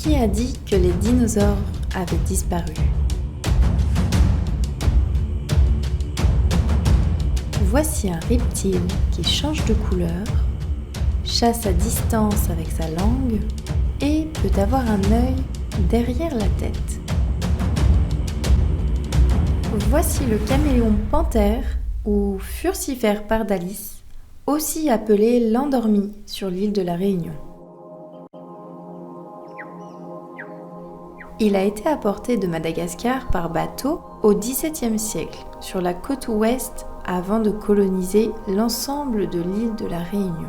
Qui a dit que les dinosaures avaient disparu? Voici un reptile qui change de couleur, chasse à distance avec sa langue et peut avoir un œil derrière la tête. Voici le caméléon panthère ou Furcifère pardalis, aussi appelé l'endormi sur l'île de la Réunion. Il a été apporté de Madagascar par bateau au XVIIe siècle sur la côte ouest avant de coloniser l'ensemble de l'île de la Réunion.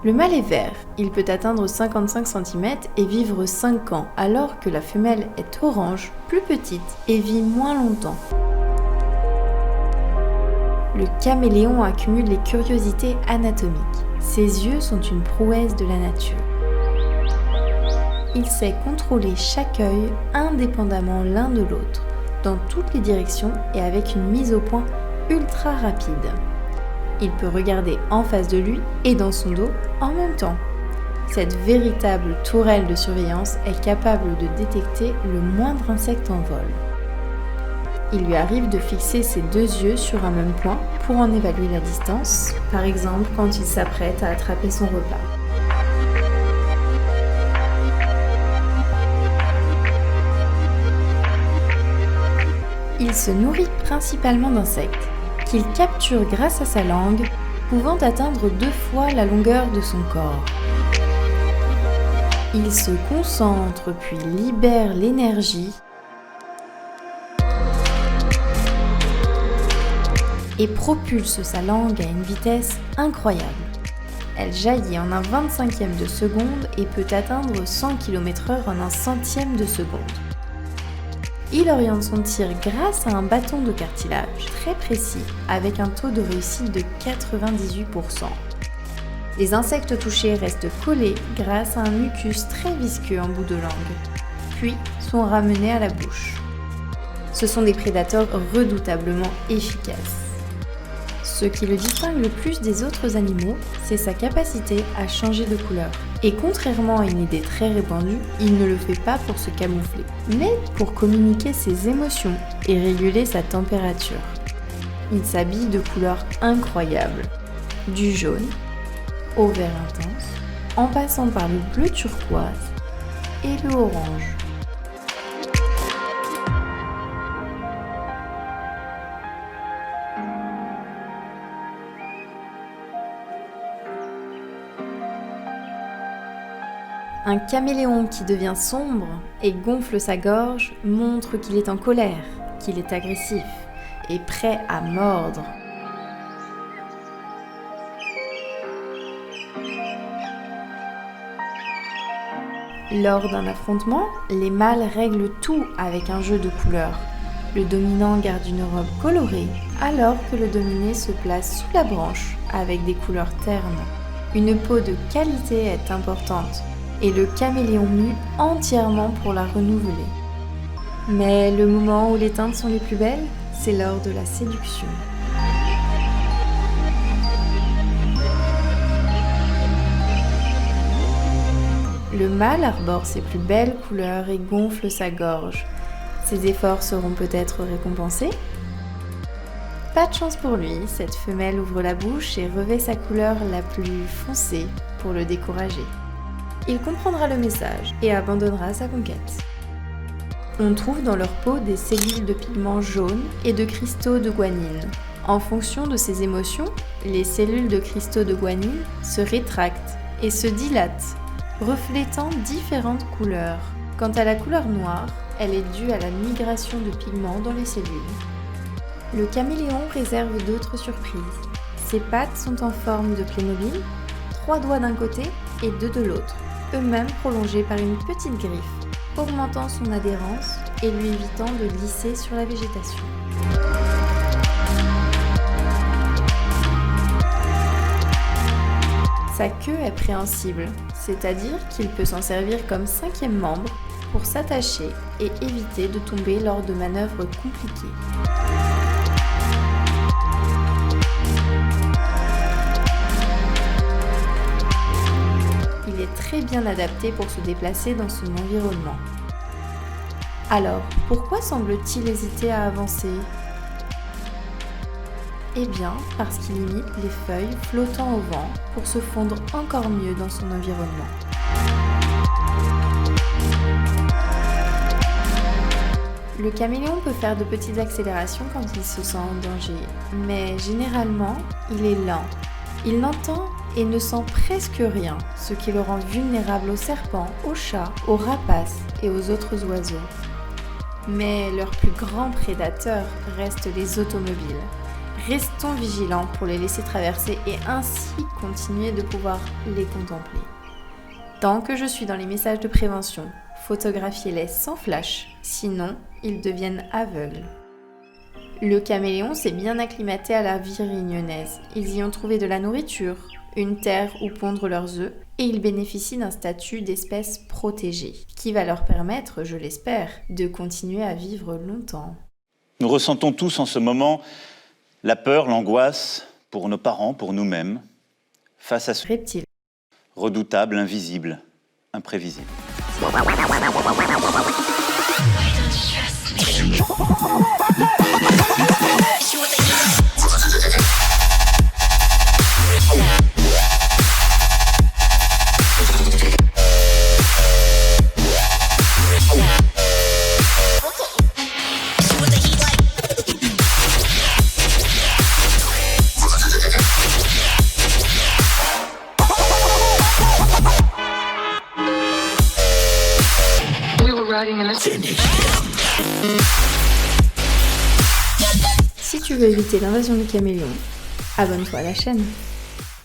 Le mâle est vert, il peut atteindre 55 cm et vivre 5 ans, alors que la femelle est orange, plus petite et vit moins longtemps. Le caméléon accumule les curiosités anatomiques. Ses yeux sont une prouesse de la nature. Il sait contrôler chaque œil indépendamment l'un de l'autre, dans toutes les directions et avec une mise au point ultra rapide. Il peut regarder en face de lui et dans son dos en même temps. Cette véritable tourelle de surveillance est capable de détecter le moindre insecte en vol. Il lui arrive de fixer ses deux yeux sur un même point pour en évaluer la distance, par exemple quand il s'apprête à attraper son repas. Il se nourrit principalement d'insectes, qu'il capture grâce à sa langue, pouvant atteindre 2 fois la longueur de son corps. Il se concentre puis libère l'énergie et propulse sa langue à une vitesse incroyable. Elle jaillit en un 25e de seconde et peut atteindre 100 km/h en un centième de seconde. Il oriente son tir grâce à un bâton de cartilage très précis avec un taux de réussite de 98%. Les insectes touchés restent collés grâce à un mucus très visqueux en bout de langue, puis sont ramenés à la bouche. Ce sont des prédateurs redoutablement efficaces. Ce qui le distingue le plus des autres animaux, c'est sa capacité à changer de couleur. Et contrairement à une idée très répandue, il ne le fait pas pour se camoufler, mais pour communiquer ses émotions et réguler sa température. Il s'habille de couleurs incroyables, du jaune au vert intense, en passant par le bleu turquoise et le orange. Un caméléon qui devient sombre et gonfle sa gorge montre qu'il est en colère, qu'il est agressif et prêt à mordre. Lors d'un affrontement, les mâles règlent tout avec un jeu de couleurs. Le dominant garde une robe colorée, alors que le dominé se place sous la branche avec des couleurs ternes. Une peau de qualité est importante, et le caméléon mue entièrement pour la renouveler. Mais le moment où les teintes sont les plus belles, c'est lors de la séduction. Le mâle arbore ses plus belles couleurs et gonfle sa gorge. Ses efforts seront peut-être récompensés? Pas de chance pour lui, cette femelle ouvre la bouche et revêt sa couleur la plus foncée pour le décourager. Il comprendra le message et abandonnera sa conquête. On trouve dans leur peau des cellules de pigments jaunes et de cristaux de guanine. En fonction de ces émotions, les cellules de cristaux de guanine se rétractent et se dilatent, reflétant différentes couleurs. Quant à la couleur noire, elle est due à la migration de pigments dans les cellules. Le caméléon réserve d'autres surprises. Ses pattes sont en forme de Playmobil, 3 doigts d'un côté et 2 de l'autre, eux-mêmes prolongés par une petite griffe, augmentant son adhérence et lui évitant de glisser sur la végétation. Sa queue est préhensible, c'est-à-dire qu'il peut s'en servir comme 5e membre pour s'attacher et éviter de tomber lors de manœuvres compliquées. est très bien adapté pour se déplacer dans son environnement. Alors, pourquoi semble-t-il hésiter à avancer ? Eh bien, parce qu'il imite les feuilles flottant au vent pour se fondre encore mieux dans son environnement. Le caméléon peut faire de petites accélérations quand il se sent en danger, mais généralement, il est lent. Il n'entend et ne sent presque rien, ce qui le rend vulnérable aux serpents, aux chats, aux rapaces et aux autres oiseaux. Mais leur plus grand prédateur reste les automobiles. Restons vigilants pour les laisser traverser et ainsi continuer de pouvoir les contempler. Tant que je suis dans les messages de prévention, photographiez-les sans flash, sinon ils deviennent aveugles. Le caméléon s'est bien acclimaté à la vie réunionnaise. Ils y ont trouvé de la nourriture, une terre où pondre leurs œufs, et ils bénéficient d'un statut d'espèce protégée, qui va leur permettre, je l'espère, de continuer à vivre longtemps. Nous ressentons tous en ce moment la peur, l'angoisse pour nos parents, pour nous-mêmes, face à ce reptile redoutable, invisible, imprévisible. Si tu veux éviter l'invasion du caméléon, abonne-toi à la chaîne.